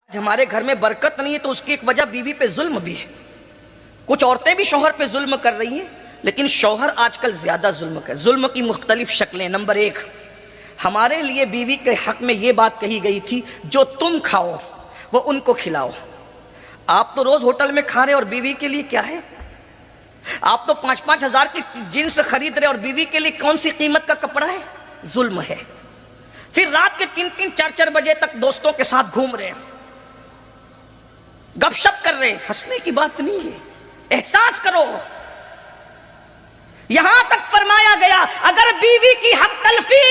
ہمارے گھر میں برکت نہیں ہے تو اس کی ایک وجہ بیوی پہ ظلم بھی ہے۔ کچھ عورتیں بھی شوہر پہ ظلم کر رہی ہیں، لیکن شوہر آج کل زیادہ ظلم کر۔ ظلم کی مختلف شکلیں۔ نمبر ایک، ہمارے لیے بیوی کے حق میں یہ بات کہی گئی تھی جو تم کھاؤ وہ ان کو کھلاؤ۔ آپ تو روز ہوٹل میں کھا رہے اور بیوی کے لیے کیا ہے؟ آپ تو 5-5 ہزار کی جنس خرید رہے اور بیوی کے لیے کون سی قیمت کا کپڑا ہے؟ ظلم ہے۔ پھر رات کے 3-3 4-4 بجے تک دوستوں کے ساتھ گھوم رہے ہیں، گپ شپ کر رہے ہیں۔ ہنسنے کی بات نہیں ہے، احساس کرو۔ یہاں تک فرمایا گیا اگر بیوی کی حق تلفی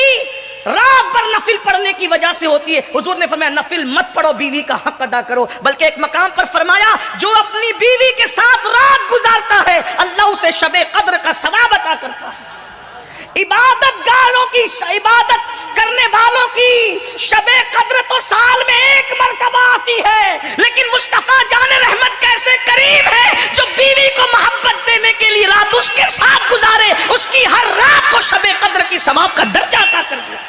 رات بھر نفل پڑھنے کی وجہ سے ہوتی ہے، حضور نے فرمایا نفل مت پڑھو، بیوی کا حق ادا کرو۔ بلکہ ایک مقام پر فرمایا جو اپنی بیوی کے ساتھ رات گزارتا ہے اللہ اسے شب قدر کا ثواب عطا کرتا ہے۔ عبادت گاروں کی، عبادت کرنے والوں کی شب قدر تو سال میں 1 مرتبہ آتی ہے، لیکن مصطفیٰ جان رحمت کیسے کریم ہے جو بیوی کو محبت دینے کے لیے رات اس کے ساتھ گزارے، اس کی ہر رات کو شب قدر کی ثواب کا درجہ عطا کر دیا۔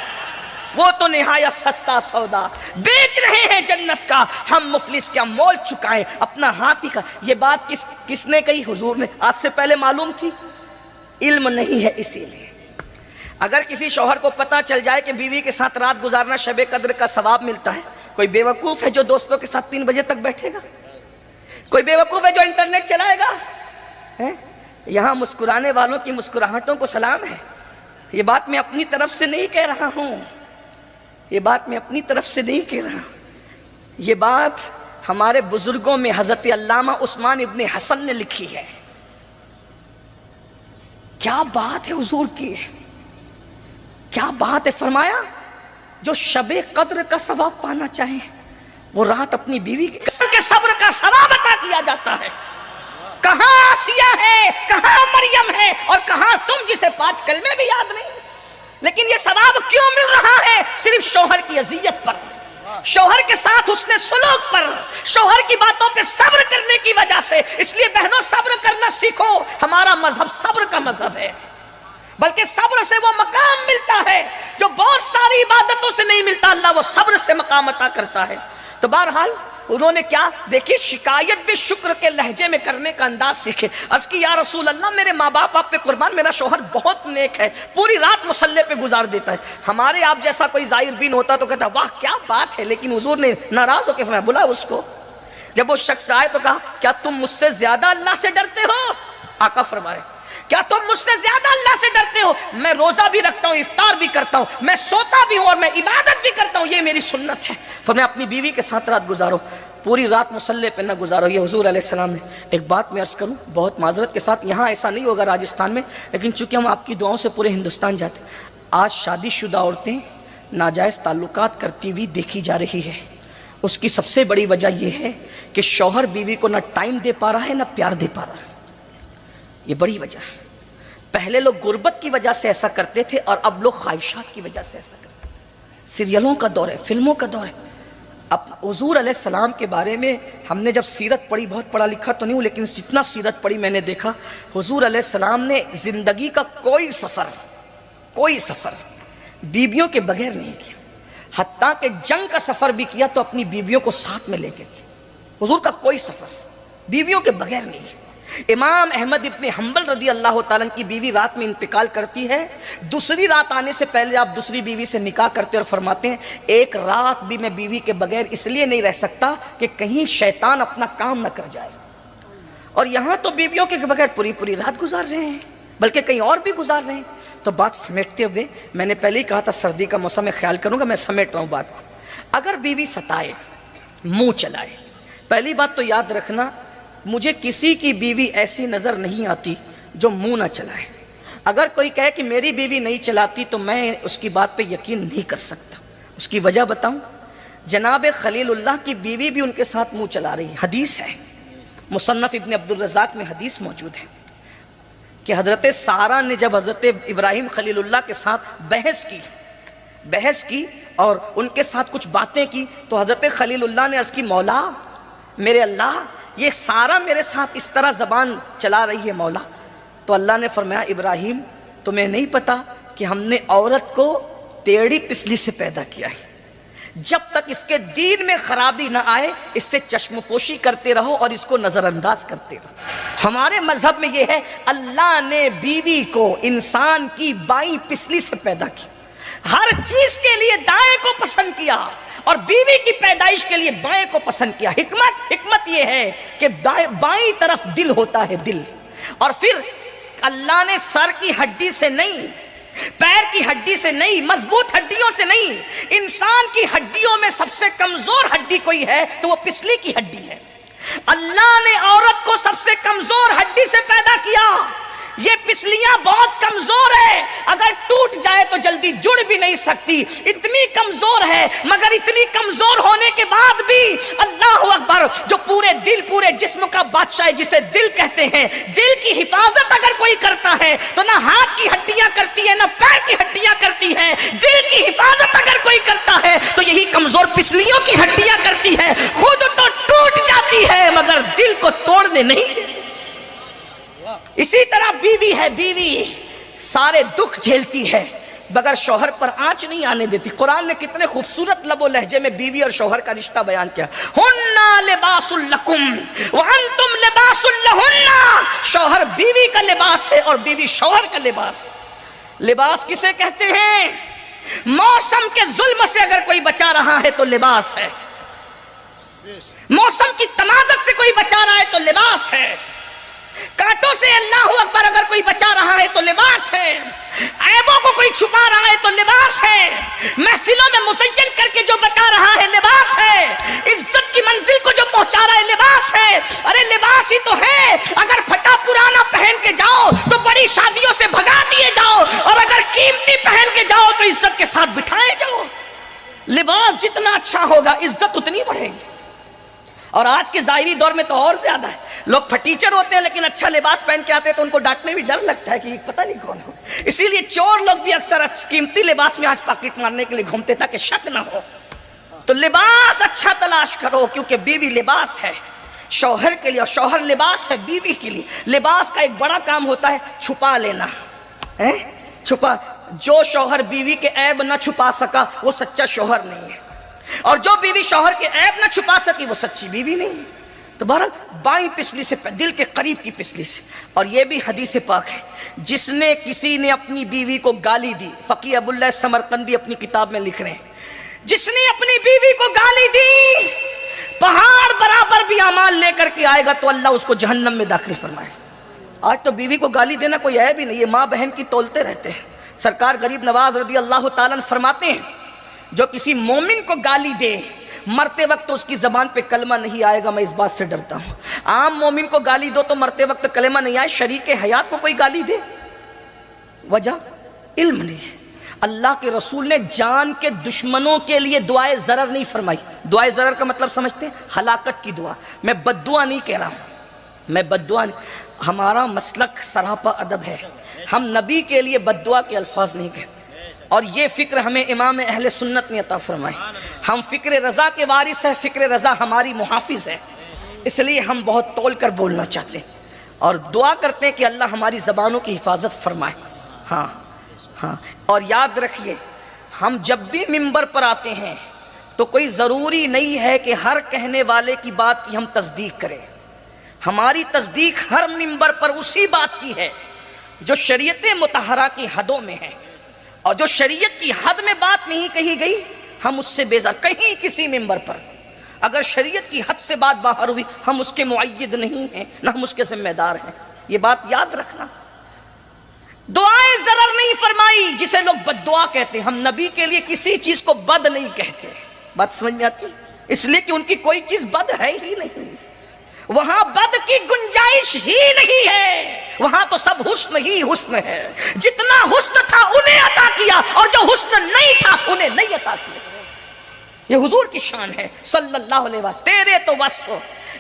وہ تو نہایت سستا سودا بیچ رہے ہیں جنت کا، ہم مفلس کیا مول چکائیں اپنا ہاتھ ہی کا۔ یہ بات کس نے کہی؟ حضور نے۔ آج سے پہلے معلوم تھی؟ علم نہیں ہے، اسی لیے اگر کسی شوہر کو پتہ چل جائے کہ بیوی کے ساتھ رات گزارنا شب قدر کا ثواب ملتا ہے، کوئی بے وقوف ہے جو دوستوں کے ساتھ 3 بجے تک بیٹھے گا؟ کوئی بے وقوف ہے جو انٹرنیٹ چلائے گا؟ یہاں مسکرانے والوں کی مسکراہٹوں کو سلام ہے۔ یہ بات میں اپنی طرف سے نہیں کہہ رہا ہوں، یہ بات میں اپنی طرف سے نہیں کہہ رہا ہوں، یہ بات ہمارے بزرگوں میں حضرت علامہ عثمان ابن حسن نے لکھی ہے۔ کیا بات ہے حضور کی، کیا بات ہے۔ فرمایا جو شب قدر کا ثواب پانا چاہیں وہ رات اپنی بیوی کے صبر کا ثواب عطا کیا جاتا ہے۔ کہاں آسیہ ہے، کہاں مریم ہے، اور کہاں تم جسے 5 کلمے بھی یاد نہیں، لیکن یہ ثواب کیوں مل رہا ہے؟ صرف شوہر کی اذیت پر، شوہر کے ساتھ حسن سلوک پر، شوہر کی باتوں پہ صبر کرنے کی وجہ سے۔ اس لیے بہنوں صبر کرنا سیکھو، ہمارا مذہب صبر کا مذہب ہے، بلکہ صبر سے وہ مقام ملتا ہے جو بہت ساری عبادتوں سے نہیں ملتا، اللہ وہ صبر سے مقام عطا کرتا ہے۔ تو بہرحال انہوں نے کیا دیکھیں، شکایت بھی شکر کے لہجے میں کرنے کا انداز سیکھے۔ عرض کی یا رسول اللہ میرے ماں باپ آپ پہ قربان، میرا شوہر بہت نیک ہے، پوری رات مصلی پہ گزار دیتا ہے۔ ہمارے آپ جیسا کوئی زائر بین ہوتا تو کہتا واہ کیا بات ہے، لیکن حضور نے ناراض ہو کے فرمایا بلا اس کو۔ جب وہ شخص آئے تو کہا کیا تم مجھ سے زیادہ اللہ سے ڈرتے ہو؟ آقا فرمائے کیا تم مجھ سے زیادہ اللہ سے ڈرتے ہو؟ میں روزہ بھی رکھتا ہوں، افطار بھی کرتا ہوں، میں سوتا بھی ہوں اور میں عبادت بھی کرتا ہوں، یہ میری سنت ہے۔ فرمایا اپنی بیوی کے ساتھ رات گزارو، پوری رات مصلی پہ نہ گزارو۔ یہ حضور علیہ السلام نے۔ ایک بات میں عرض کروں بہت معذرت کے ساتھ، یہاں ایسا نہیں ہوگا راجستھان میں، لیکن چونکہ ہم آپ کی دعاؤں سے پورے ہندوستان جاتے ہیں، آج شادی شدہ عورتیں ناجائز تعلقات کرتی ہوئی دیکھی جا رہی ہے۔ اس کی سب سے بڑی وجہ یہ ہے کہ شوہر بیوی کو نہ ٹائم دے پا رہا ہے نہ پیار دے پا رہا ہے، یہ بڑی وجہ ہے۔ پہلے لوگ غربت کی وجہ سے ایسا کرتے تھے اور اب لوگ خواہشات کی وجہ سے ایسا کرتے ہیں۔ سیریلوں کا دور ہے، فلموں کا دور ہے۔ اب حضور علیہ السلام کے بارے میں ہم نے جب سیرت پڑھی، بہت پڑھا لکھا تو نہیں ہوں لیکن جتنا سیرت پڑھی میں نے دیکھا، حضور علیہ السلام نے زندگی کا کوئی سفر بیویوں کے بغیر نہیں کیا، حتیٰ کہ جنگ کا سفر بھی کیا تو اپنی بیویوں کو ساتھ میں لے کے کیا۔ حضور کا کوئی سفر بیویوں کے بغیر نہیں ہے۔ امام احمد ابن حنبل رضی اللہ تعالیٰ کی بیوی رات میں انتقال کرتی ہے، دوسری رات آنے سے پہلے آپ دوسری بیوی سے نکاح کرتے اور فرماتے ہیں ایک رات بھی میں بیوی کے بغیر اس لیے نہیں رہ سکتا کہ کہیں شیطان اپنا کام نہ کر جائے۔ اور یہاں تو بیویوں کے بغیر پوری رات گزار رہے ہیں، بلکہ کہیں اور بھی گزار رہے ہیں۔ تو بات سمیٹتے ہوئے میں نے پہلے ہی کہا تھا سردی کا موسم میں خیال کروں گا، میں سمیٹ رہا ہوں بات کو۔ اگر بیوی ستائے، منہ چلائے، پہلی بات تو یاد رکھنا مجھے کسی کی بیوی ایسی نظر نہیں آتی جو منہ نہ چلائے۔ اگر کوئی کہے کہ میری بیوی نہیں چلاتی تو میں اس کی بات پہ یقین نہیں کر سکتا۔ اس کی وجہ بتاؤں، جناب خلیل اللہ کی بیوی بھی ان کے ساتھ منہ چلا رہی ہے۔ حدیث ہے، مصنف ابن عبدالرزاق میں حدیث موجود ہے کہ حضرت سارہ نے جب حضرت ابراہیم خلیل اللہ کے ساتھ بحث کی اور ان کے ساتھ کچھ باتیں کی تو حضرت خلیل اللہ نے عرض کی مولا میرے اللہ، یہ سارا میرے ساتھ اس طرح زبان چلا رہی ہے مولا۔ تو اللہ نے فرمایا ابراہیم تمہیں نہیں پتا کہ ہم نے عورت کو ٹیڑھی پسلی سے پیدا کیا ہے، جب تک اس کے دین میں خرابی نہ آئے اس سے چشم پوشی کرتے رہو اور اس کو نظر انداز کرتے رہو۔ ہمارے مذہب میں یہ ہے اللہ نے بیوی کو انسان کی بائیں پسلی سے پیدا کی، ہر چیز کے لیے دائیں کو پسند کیا اور بیوی کی پیدائش کے لیے بائیں کو پسند کیا۔ حکمت یہ ہے کہ بائیں طرف دل ہوتا ہے، دل، اور پھر اللہ نے سر کی ہڈی سے نہیں، پیر کی ہڈی سے نہیں، مضبوط ہڈیوں سے نہیں، انسان کی ہڈیوں میں سب سے کمزور ہڈی کوئی ہے تو وہ پسلی کی ہڈی ہے۔ اللہ نے عورت کو سب سے کمزور ہڈی سے پیدا کیا۔ یہ پسلیاں بہت کمزور ہے، اگر ٹوٹ جائے تو جلدی جڑ بھی نہیں سکتی، اتنی کمزور ہے، مگر اتنی کمزور ہونے کے بعد بھی اللہ اکبر، جو پورے دل پورے جسم کا بادشاہ جسے دل کہتے ہیں، دل کی حفاظت اگر کوئی کرتا ہے تو نہ ہاتھ کی ہڈیاں کرتی ہے نہ پیر کی ہڈیاں کرتی ہے، دل کی حفاظت اگر کوئی کرتا ہے تو یہی کمزور پسلیوں کی ہڈیاں کرتی ہے۔ خود تو ٹوٹ جاتی ہے مگر دل کو توڑنے نہیں۔ اسی طرح بیوی ہے، بیوی سارے دکھ جھیلتی ہے مگر شوہر پر آنچ نہیں آنے دیتی۔ قرآن نے کتنے خوبصورت لب و لہجے میں بیوی اور شوہر کا رشتہ بیان کیا۔ ہننا لباس لکم وانتم لباس لہن، شوہر بیوی کا لباس ہے اور بیوی شوہر کا لباس۔ لباس کسے کہتے ہیں؟ موسم کے ظلم سے اگر کوئی بچا رہا ہے تو لباس ہے، موسم کی تمازت سے کوئی بچا رہا ہے تو لباس ہے، کانٹوں سے اللہ اکبر اگر کوئی بچا رہا ہے تو لباس ہے، عیبوں کو کوئی چھپا رہا ہے تو لباس ہے، محفلوں میں مزین کر کے جو بتا رہا ہے لباس ہے، عزت کی منزل کو جو پہنچا رہا ہے لباس ہے۔ ارے لباس ہی تو ہے، اگر پھٹا پرانا پہن کے جاؤ تو بڑی شادیوں سے بھگا دیے جاؤ اور اگر قیمتی پہن کے جاؤ تو عزت کے ساتھ بٹھائے جاؤ۔ لباس جتنا اچھا ہوگا عزت اتنی بڑھے گی، اور آج کے ظاہری دور میں تو اور زیادہ ہے۔ لوگ پھٹیچر ہوتے ہیں لیکن اچھا لباس پہن کے آتے ہیں تو ان کو ڈانٹنے بھی ڈر لگتا ہے کہ پتہ نہیں کون ہو، اسی لیے چور لوگ بھی اکثر قیمتی لباس میں آج پاکٹ مارنے کے لیے گھومتے تاکہ شک نہ ہو۔ تو لباس اچھا تلاش کرو، کیونکہ بیوی لباس ہے شوہر کے لیے اور شوہر لباس ہے بیوی کے لیے۔ لباس کا ایک بڑا کام ہوتا ہے چھپا لینا، چھپا۔ جو شوہر بیوی کے عیب نہ چھپا سکا وہ سچا شوہر نہیں ہے، اور جو بیوی شوہر کے عیب نہ چھپا سکی وہ سچی بیوی نہیں۔ تو بہرحال بائیں پسلی سے، دل کے قریب کی پسلی سے۔ اور یہ بھی حدیث پاک ہے، جس نے کسی نے اپنی بیوی کو گالی دی، فقی ابو اللہ سمرقندی اپنی کتاب میں لکھ رہے ہیں، جس نے اپنی بیوی کو گالی دی پہاڑ برابر بھی اعمال لے کر کے آئے گا تو اللہ اس کو جہنم میں داخل فرمائے۔ آج تو بیوی کو گالی دینا کوئی عیب ہی نہیں، یہ ماں بہن کی تولتے رہتے ہیں۔ سرکار غریب نواز رضی اللہ تعالیٰ عنہ فرماتے ہیں، جو کسی مومن کو گالی دے مرتے وقت تو اس کی زبان پہ کلمہ نہیں آئے گا، میں اس بات سے ڈرتا ہوں۔ عام مومن کو گالی دو تو مرتے وقت کلمہ نہیں آئے، شریک حیات کو کوئی گالی دے، وجہ علم نہیں۔ اللہ کے رسول نے جان کے دشمنوں کے لیے دعائے ضرر نہیں فرمائی۔ دعائے ضرر کا مطلب سمجھتے ہیں؟ ہلاکت کی دعا۔ میں بد دعا نہیں کہہ رہا ہوں، میں بد دعا نہیں، ہمارا مسلک سراپا ادب ہے، ہم نبی کے لیے بد دعا کے الفاظ نہیں کہتے، اور یہ فکر ہمیں امام اہل سنت نے عطا فرمائی۔ ہم فکر رضا کے وارث ہیں، فکر رضا ہماری محافظ ہے، اس لیے ہم بہت تول کر بولنا چاہتے ہیں اور دعا کرتے ہیں کہ اللہ ہماری زبانوں کی حفاظت فرمائے۔ ہاں، اور یاد رکھیے، ہم جب بھی منبر پر آتے ہیں تو کوئی ضروری نہیں ہے کہ ہر کہنے والے کی بات کی ہم تصدیق کریں۔ ہماری تصدیق ہر منبر پر اسی بات کی ہے جو شریعت مطہرہ کی حدوں میں ہے، اور جو شریعت کی حد میں بات نہیں کہی گئی ہم اس سے بیزار۔ کہیں کسی منبر پر اگر شریعت کی حد سے بات باہر ہوئی ہم اس کے معید نہیں ہیں، نہ ہم اس کے ذمہ دار ہیں، یہ بات یاد رکھنا۔ دعائیں ضرر نہیں فرمائی جسے لوگ بد دعا کہتے ہیں، ہم نبی کے لیے کسی چیز کو بد نہیں کہتے، بات سمجھ میں آتی؟ اس لیے کہ ان کی کوئی چیز بد ہے ہی نہیں، وہاں بد کی گنجائش ہی نہیں ہے، وہاں تو سب حسن ہی حسن ہے۔ جتنا حسن تھا انہیں عطا کیا اور جو حسن نہیں تھا انہیں نہیں عطا کیا۔ یہ حضور کی شان ہے صلی اللہ علیہ وسلم۔ تیرے تو وصف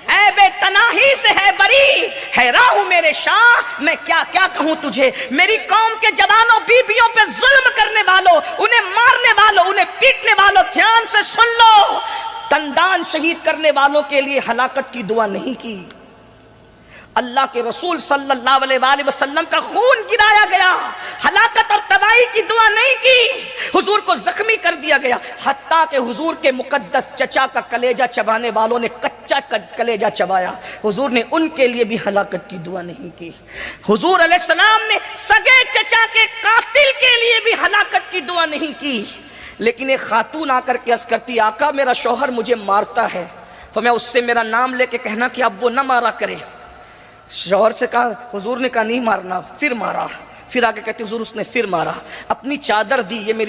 عیب تناہی سے ہے بری، حیران ہوں میرے شاہ میں کیا کیا کہوں تجھے۔ میری قوم کے جوانوں بیویوں پہ ظلم کرنے والوں، انہیں مارنے والوں، انہیں پیٹنے والوں، دھیان سے سن لو، تندان شہید کرنے والوں کے لیے ہلاکت کی دعا نہیں کی۔ اللہ کے رسول صلی اللہ علیہ وآلہ وسلم کا خون گرایا گیا، ہلاکت اور تباہی کی دعا نہیں کی، حضور کو زخمی کر دیا گیا، حتیٰ کہ حضور کے مقدس چچا کا کلیجہ چبانے والوں نے کچا کلیجہ چبایا، حضور نے ان کے لیے بھی ہلاکت کی دعا نہیں کی۔ حضور علیہ السلام نے سگے چچا کے قاتل کے لیے بھی ہلاکت کی دعا نہیں کی۔ لیکن ایک خاتون آ کر کے عرض کرتی، آقا میرا شوہر مجھے مارتا ہے، تو میں اس سے میرا نام لے کے کہنا کہ اب وہ نہ مارا کرے۔ شوہر سے کہا، حضور نے کہا نہیں مارنا، پھر مارا، پھر آگے کہتے حضور اس نے پھر مارا، اپنی چادر دی، یہ میری